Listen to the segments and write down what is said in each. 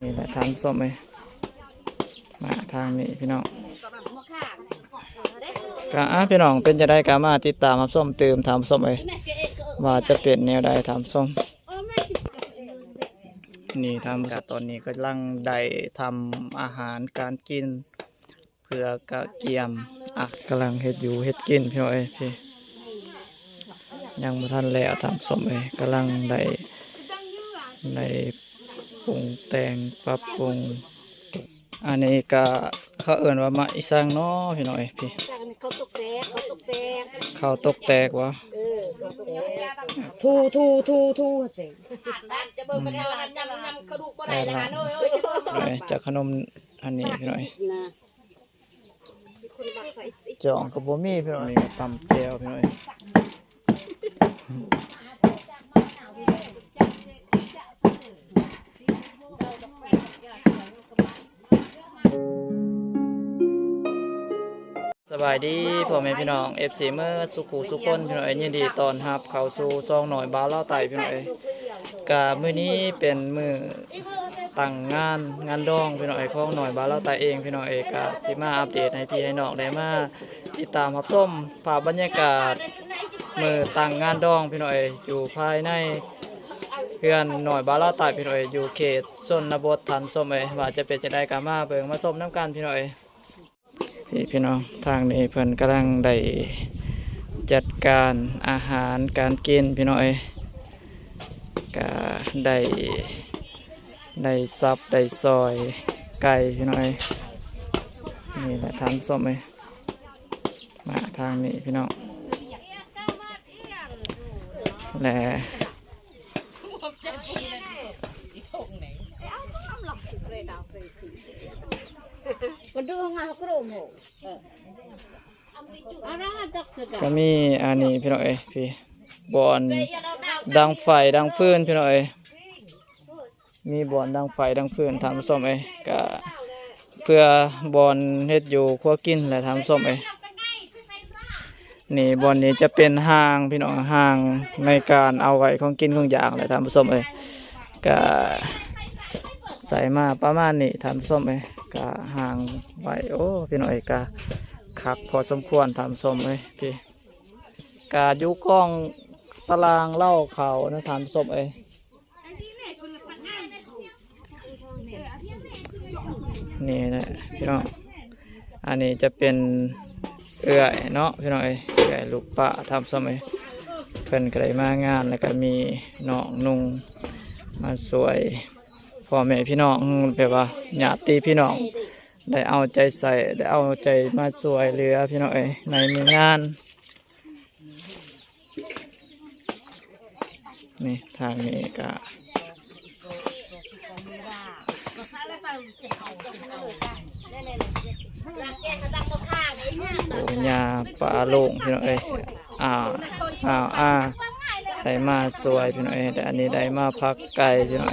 นี่แหละทานส้มเลยมาทางนี้พี่น้องก็พี่น้องเป็นจะได้กามาติดตามรับส้มเติมทำส้มเลยว่าจะเป็นแนวใดทำส้มนี่ทำกับตอนนี้ก็ลังได้ทำอาหารการกินเพื่อกระเกียมกำลังเฮ็ดอยู่เฮ็ดกินพี่น้องเอ้ยพี่ยังไม่ทันแล้วทำส้มเลยกำลังได้ปรุงแต่งปรับปรุงอันนี้ก็เขาเอิ่นว่ามาอีสังเนาะพี่น้องเอ้ยพี่ข้าวตกแตกวะทูจะเบิ่งกระเทาหันยำกระดูกบ่ได้ละหันเอ้ยจากขนมอันนี้พี่น้อยจองกับบ่มีพี่น้อยตำแจ่วพี่น้อยสบายดีพ่อแม่พี่น้อง FC เมื่อสุขุสุขคนพี่น้อยยินดีตอนรับเข้าสู่ซองหน่อยบ้าวเล่าไต่พี่น้อยกะมื้อนี้เป็นมื้อตั้งงานดองพี่น้อยของหน่อยบ้าวเล่าไต่เองพี่น้อยกะสิมาอัปเดตให้พี่ให้น้องได้มาติดตามรับชมภาพบรรยากาศมื้อตั้งงานดองพี่น้อยอยู่ภายในเพื่อนหน่อยบ้าวเล่าไต่พี่น้อยอยู่เขตชนบททันส้มว่าจะเป็นจะได้กะมาเบิ่งมาส้มน้ำกันพี่น้อยพี่น้องทางนี้เพิ่นกำลังได้จัดการอาหารการกินพี่น้องก็ได้ซับได้ซอยไก่พี่น้องนี่แหละทานส้มมาทางนี้พี่น้องและก็มีอันนี้พี่น้องพี่บอนดังไฟดังฟืนพี่น้องมีบอนดังไฟดังฟืนทำส้มก็เพื่อบอนเฮ็ดอยู่ครัวกินและทำส้มนี่บอนนี้จะเป็นห้างพี่น้องห้างในการเอาไว้ของกินของอย่างและทำส้มก็ใส่มาประมาณนี้ทำส้มก็ห่างไว้โอ้พี่น้องก็คักพอสมควรทำส้มพี่กายุกล้องตารางเล่าเขานะทำส้มนี่นะพี่น้องอันนี้จะเป็นเอื่อยเนาะพี่น้องเอื่อยลูกปะทำส้มเพิ่นก็ได้มางานแล้วก็มีน้องนุ่งมาสวยพ่อแม่พี่น้องแบบว่าญาติพี่น้องได้เอาใจใส่ได้เอาใจมาสวยเหลือพี่น้องในมีงานนี่ทางนี้ก็โอ้ยาปลาโล่งพี่น้องได้มาสวยพี่น้องแต่อันนี้ได้มาพักไก่พี่น้อง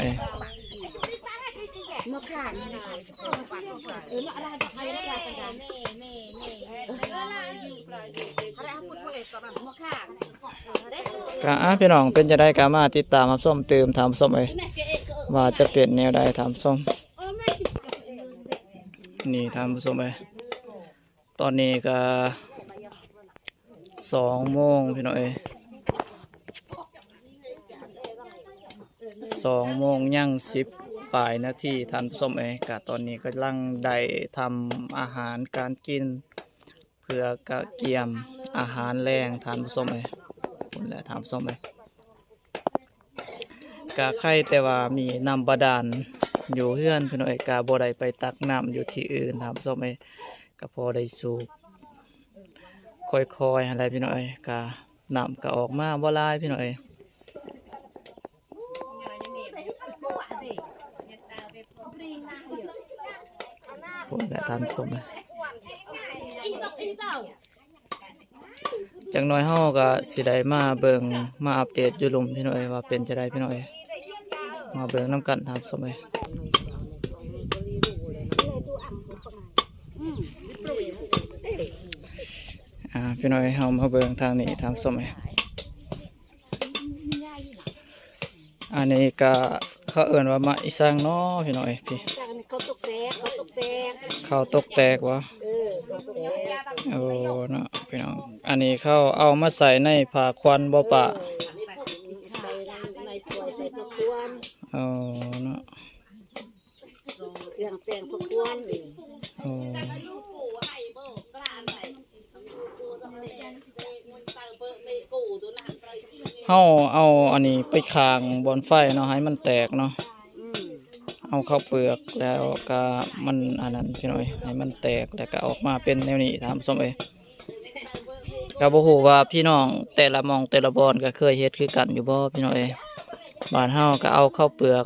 พี่น้องเป็นจะได้กามาติดตามรับส้มเติมทำส้มว่าจะเปลี่ยนแนวใดทำส้มนี่ทำส้มตอนนี้ก็2 โมงพี่น้อง2 โมงยัง10 ปลายนาทีทำส้มกะตอนนี้ก็ลังได้ทำอาหารการกินเพื่อกระเกียมอาหารแรงทานส้มคุณแหละทำส้มกะไข่แต่ว่ามีน้ำบาดาลอยู่เฮือนพี่น้องกะบ่ได้ไปตักน้ำอยู่ที่อื่นทำส้มก็พอได้สูบค่อยๆอะไรพี่น้องกะน้ำก็ออกมาบ่หลายพี่น้องผมแหละทำส้มจังน้อยเฮาก็สิได้มาเบิ่งมาอัปเดตอยู่ลุมพี่น้อยว่าเป็นจะได้พี่น้อยมาเบิ่งน้ำกันทำส้มพี่น้อยเฮามาเบิ่งทางนี้ทำส้มอันนี้ก็เข เขาเอิ้นว่ามาอีสังเนาะพี่น้อยพี่ เขาตกแตกเขาตกแตก ข้าวตกแตกวะ เขาตกแตก โอ้เนาะพี่น้องอันนี้เขาเอามาใส่ในผ้าควันบ่ปะ ใส่ในถ้วยใส่ตะกวน โอ้เนาะ เครื่องแต่งตะกวนนี่ โอ้เฮาเอาอันนี้ไปคางบนไฟเนาะให้มันแตกเนาะ เอาข้าวเปลือกแล้วก็มันอันนั้นพี่น้อยให้มันแตกแล้วก็ออกมาเป็นแนวนี้ถามส้มเอ้ยก็บ่ฮู้ว่าพี่น้องแต่ละหม่องแต่ละบอนก็เคยเฮ็ดคือกันอยู่บ่พี่น้อยบ้านเฮาก็เอาข้าวเปลือ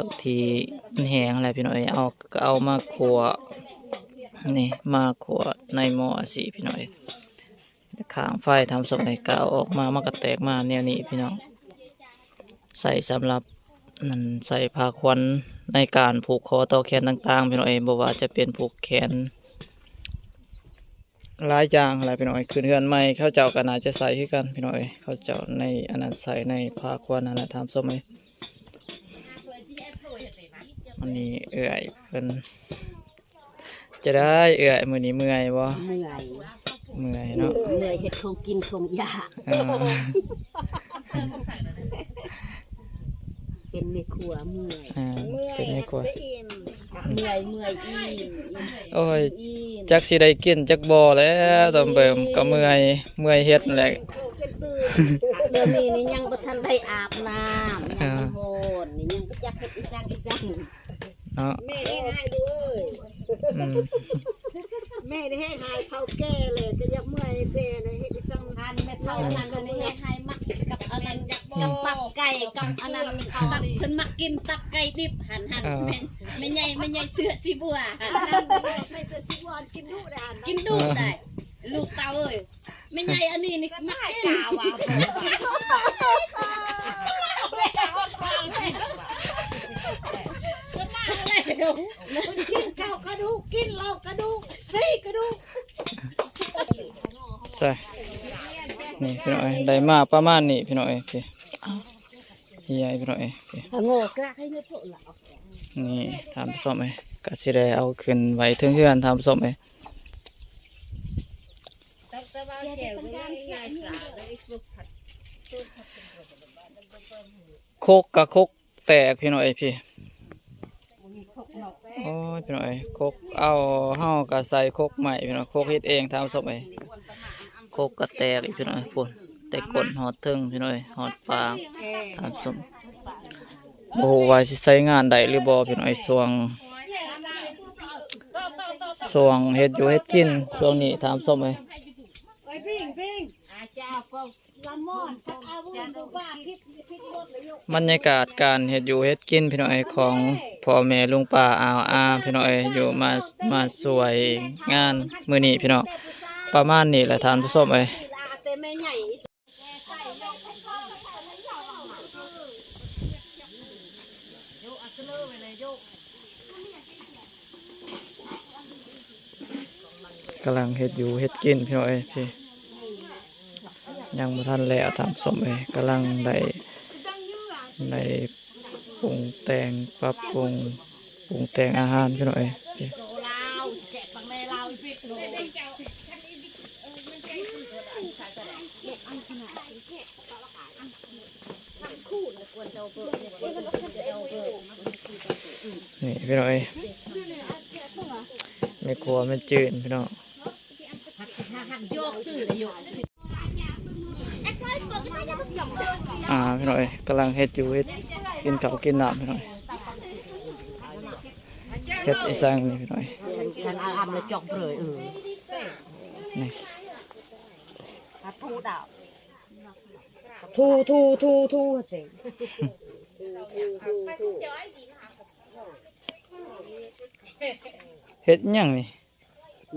กที่มันแห้งอะไรพี่น้อยก็เอามาคั่วนี่มาคั่วในหม้อสิพี่น้อยข้างไฟทำส้มเอ้ยก็เอาออกมามันก็แตกมาแนวนี้พี่น้องใส่สำหรับนั่นใส่ผ้าควันในการผูกคอต่อแขนต่างๆพี่น้องบ่ว่าจะเป็นผูกแขนหลายอย่างอะไรพี่น้อยคือเฮือนใหม่เขาเจ้าก็น่าจะใส่คือกันพี่น้อยเขาเจ้าในอันนั้นใส่ในผ้าควันนั่นแหละทำส้มเอ้ยอันนี้เอื่อยเพิ่นจะได้เอื่อยมื้อนี้เมื่อยบ่ เมื่อย เมื่อยเนาะ เมื่อยเฮ็ดของกินของยาก อ่า เป็นแม่ครัวเมื่อย เป็นไงกว่า เมื่อยอิ่ม โอ้ย อิ่ม จักสิได้กินจักบ่แล้วตำเบิ่มก็เมื่อยเฮ็ดนั่นแหละ เดี๋ยวนี้นี่ยังบ่ทันได้อาบน้ำยังมันโหนนี่ยังบ่จักเฮ็ดอีสัง เนาะ แม่ได้ให้ดูเอ้ย อืม แม่ได้ให้หายเขาแก่เลยก็ยังเมื่อยแก่เลยเฮ็ดอีสังหันแม่เท่านั้นก็ได้ให้มักกับอันนั้นกับตับไก่กับอันนั้นตับเพิ่นมักกินตับไก่ดิบหันแม่ใหญ่เสื้อสีบัวใส่เสื้อสีบัวกินดุได้กินดุได้ลูกเต้าเอ้ยแม่ใหญ่อันนี้นี่มักกินกินเก้ากระดูกกินเหล้ากระดูกซี่กระดูก ใส่นี่พี่น้อยได้มาประมาณนี้พี่น้อยพี่เฮียพี่น้อยพี่ โง่กระให้เนื้อโผล่ละ นี่ทำส้มเอ้ยก็สิได้เอาขึ้นไว้ถึงเฮือนทำส้มเอ้ยโคกกับโคกแตกพี่น้อยพี่โอ้ยพี่น้อยโคกเอาเฮาก็ใส่โคกใหม่พี่น้อยโคกเฮ็ดเองทำส้มเอ้ยโคกก็แตกอีกพี่น้อยพุ่นแต่ก้นหอดถึงพี่น้อยหอดปากทำส้มโอ้โหว่าสิใช้งานได้หรือบ่พี่น้อยสวงเฮ็ดอยู่เฮ็ดกินช่วงนี้ทำส้มเอ้ย อาจารย์ก็ละม่อนอาวุธดูบ้าพิษรถเลย บรรยากาศการเฮ็ดอยู่เฮ็ดกินพี่น้อยของพ่อแม่ลุงป้าอาพี่น้อยอยู่มาสวยงานมื้อนี้พี่น้องประมาณนี้แหละท่านผู้ชมเอ้ยกำลังเฮ็ดอยู่เฮ็ดกินพี่น้อยพี่ยังบ่ทันแล้วท่านผู้ชมเอ้ยกำลังได้ปรุงแต่งปรับปรุงแต่งอาหารพี่น้อยพี่นี่พี่น้อยไม่ครัวไม่จืดพี่น้องพี่น้อยกำลังเฮ็ดอยู่เฮ็ดกินข้าวกินน้ำพี่น้อยเฮ็ดไอ้สังนี่พี่น้อย ฉันเอาอำเลยจอกเลยนี่ ทูดาวทูเจ๋ง เฮ็ดหยังนี่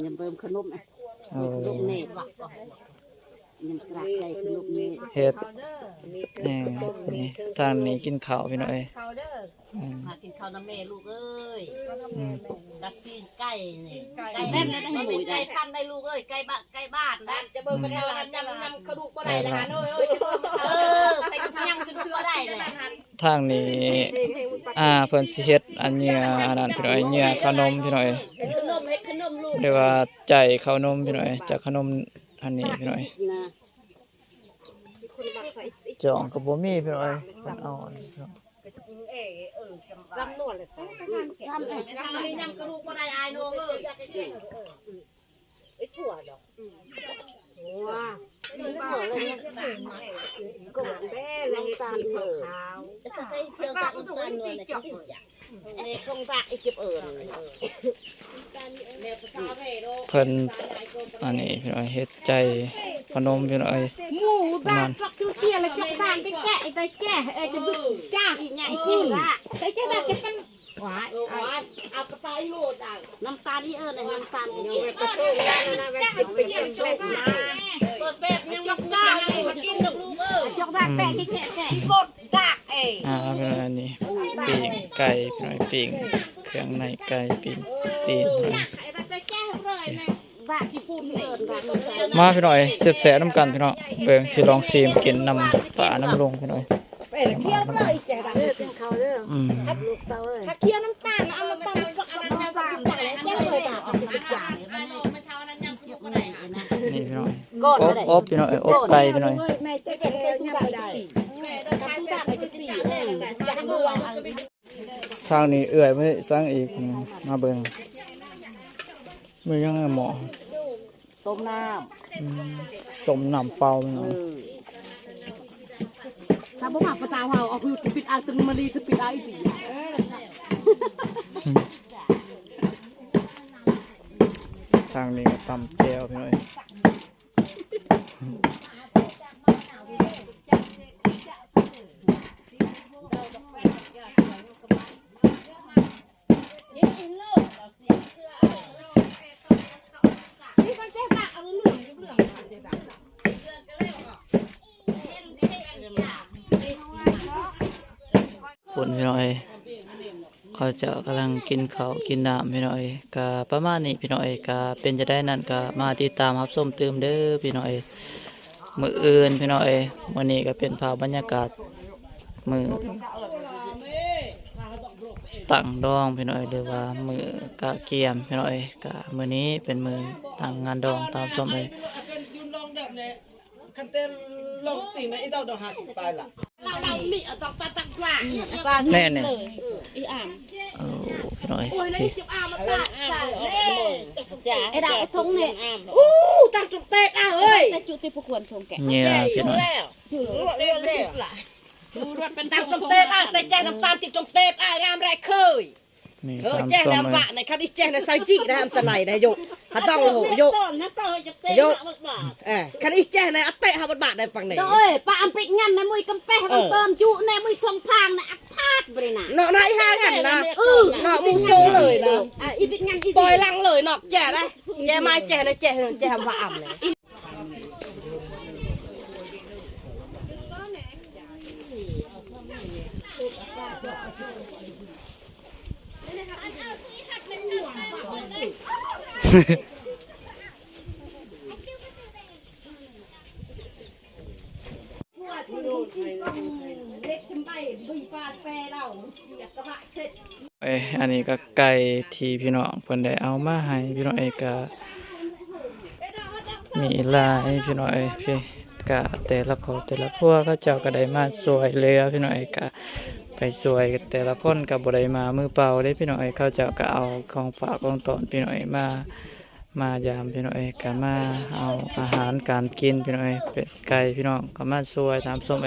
ยังเบิ่มขนม โอ้ ขนมเนต ยังกระใจขนมนี่ เฮ็ดนี่ทางนี้กินข้าวพี่น้องเอ้ยอืม มากินข้าวน้ำแม่ลูกเอ้ย อืม ดักซีนไก่นี่ไก่แม่นได้หมูไก่พันได้ลูกเอ้ยไก่บ้านนะจะเบิ่งไปทางยำกระดูกบ่ได้ละหันเอ้ยไปยำเสื้อได้เลย ทางนี้เพิ่นสิเฮ็ดอันเนี้ยอันนั้นพี่น้องเอ้ยเนี้ยขนมพี่น้องเอ้ย ขนมเฮ็ดขนมลูก เรียกว่าใจข้าวนมพี่น้องเอ้ยจากขนมอันนี้พี่น้องเอ้ย นะ จองก็บ่มีพี่น้องเอ้ยเพิ่นเอาอันนี้พี่น้อง จำนวนเลยจำเลยยำกระดูกบ่ได้อายน้องเอ้ยไอ้ถั่วดอกว้าก็เหมือนแม่เลยน้ำตาลเผือกจะใส่เคี่ยวกับน้ำตาลนวลเลยจะเป็นอย่างนี้คงตาไอ้เก็บเอิญ เพิ่นอันนี้พี่น้องเอ้ยเฮ็ดใจขนมพี่น้องเอ้ย หมูบ้านฟักเตี้ยแล้วจะบ้านจะแกะไอ้แกะจะบึ้งจ้าอีใหญ่กินละไอ้เจ้าแบบจะเป็นหวานเอากระต่ายโลดอ่ะน้ำตาลที่น้ำตาลเยอะกระตุ้งนะแบบจะเป็นเส้นมาตัวเส้นยังมักได้กินลูกจกได้แปะที่แกะกดกากพี่น้องอันนี้ปีกไก่พี่น้องปีกเครื่องในไก่ปีกตีนพี่น้องมาพี่น้องเสียบแสน้ำกันพี่น้องเบิ่งสิลองชิมกินน้ำปลาน้ำลงพี่น้องอืม ถ้าเคี่ยวน้ำตาลเอาน้ำตาลก็เอาน้ำตาลแต่เจ้าเลยเอาไปจ่ายนี่พี่น้องอบพี่น้องอบไก่พี่น้อง แม่จะเป็นยังไงได้ทำได้จะตีจะมือวาง ทางนี้เอื่อยไว้สร้างอีกมาเบิ่งมือยังไงหมอ ต้มน้ ต้มน้ำเปล่าพี่น้อง ำถ้าบ่มาประจาวเฮาเอาคือปิดอ่างตึงมาลีคือปิดอ่างอีก ทางนี้ก็ตำแจ่วพี่น้อง ปุ่นพี่น้อยเขาเจะกำลังกินข้าวกินน้ำพี่น้อยกะประมาณนี้พี่น้อยกะเป็นจะได้นั่นกะมาติดตามรับชมเติมเด้อพี่น้อยมื้ออื่นพี่น้อยวันนี้ก็เป็นภาพบรรยากาศมื้อตั้งดองพี่น้อยหรือว่ามื้อกะเกียมพี่น้อยกะมื้อนี้เป็นมื้อตั้งงานดองตามชมเลย คันเต้นลงตีนะไอ้ดอก50ไปล่ะ เรามีตอกปลาตักปลา แน่เนี่ย อีอ่าง โอ้พี่น้อย นี่จะอ่างมาตักใส่จ้าไอ้ดาวทงเนี่ย ตักจุกเตะเอ้ย แต่จุดที่ผู้ควรชมแก เนี่ยพี่น้อย ตักจุกเตะแต่แจ้งน้ำตาลติดจุกเตะงามแรกเคย นี่ แจ้ง ตามชม น้ำ เล ฝาย ในคันที่แจ้งในไซจินะทำสไลด์นะโยถ้าต้องโหโยโยคันที่แจ้งในอัตเตะ5 บาทได้ฟังไหน โดยป้าอัมปิงันนะมุยกำแปะมันเติมจุในมุยทองพางนะอักพาดบริณา เนาะนายห้ากันนะเนาะมูโซเลยนะ อีปิงันอี ปล่อยลังเลยเนาะแจ้ได้แจ้มาแจ้นะแจ้ทำว่าอ่ำเลย อันนี้ก็ไก่ที่พี่น้องเพิ่นได้เอามาให้พี่น้องก็มีหลายพี่น้องพี่ก็แต่ละครแต่ละครัวเขาเจ้าก็ได้มาสวยเหลือพี่น้องก็ไปสวยแต่ละคนก็บ่ได้มามือเปล่าเด้พี่น้องเขาเจ้าก็เอาของฝากของตอนพี่น้องมายามพี่น้องก็มาเอาอาหารการกินพี่น้องเป็ดไก่พี่น้องก็มาสวยตามส้ม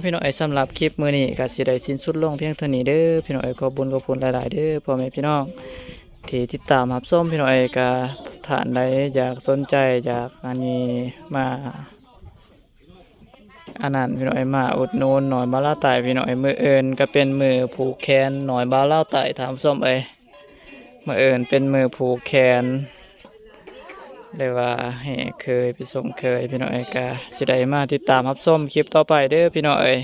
พี่น้องสำหรับคลิปมื้อนี้ก็สิได้สิ้นสุดลงเพียงเท่านี้เด้อพี่น้องขอบคุญหลายๆเด้อพ่อแม่พี่น้องที่ติดตามรับชมพี่น้องก็ท่านใดอยากสนใจอยากอันนี้มาอันนั้นพี่น้องมาอุดหนุนหน่อยบ้านลาวใต้พี่น้องมื้ออื่นก็เป็นมื้อผูกแขนหน่อยบ้านลาวใต้ถามส้มมื้ออื่นเป็นมื้อผูกแขน เลยว่าให้เคยไปส่งเคยพี่น้องเอ้ยก็สิได้มาติดตามรับชมคลิปต่อไปเด้อพี่น้องเอ้ย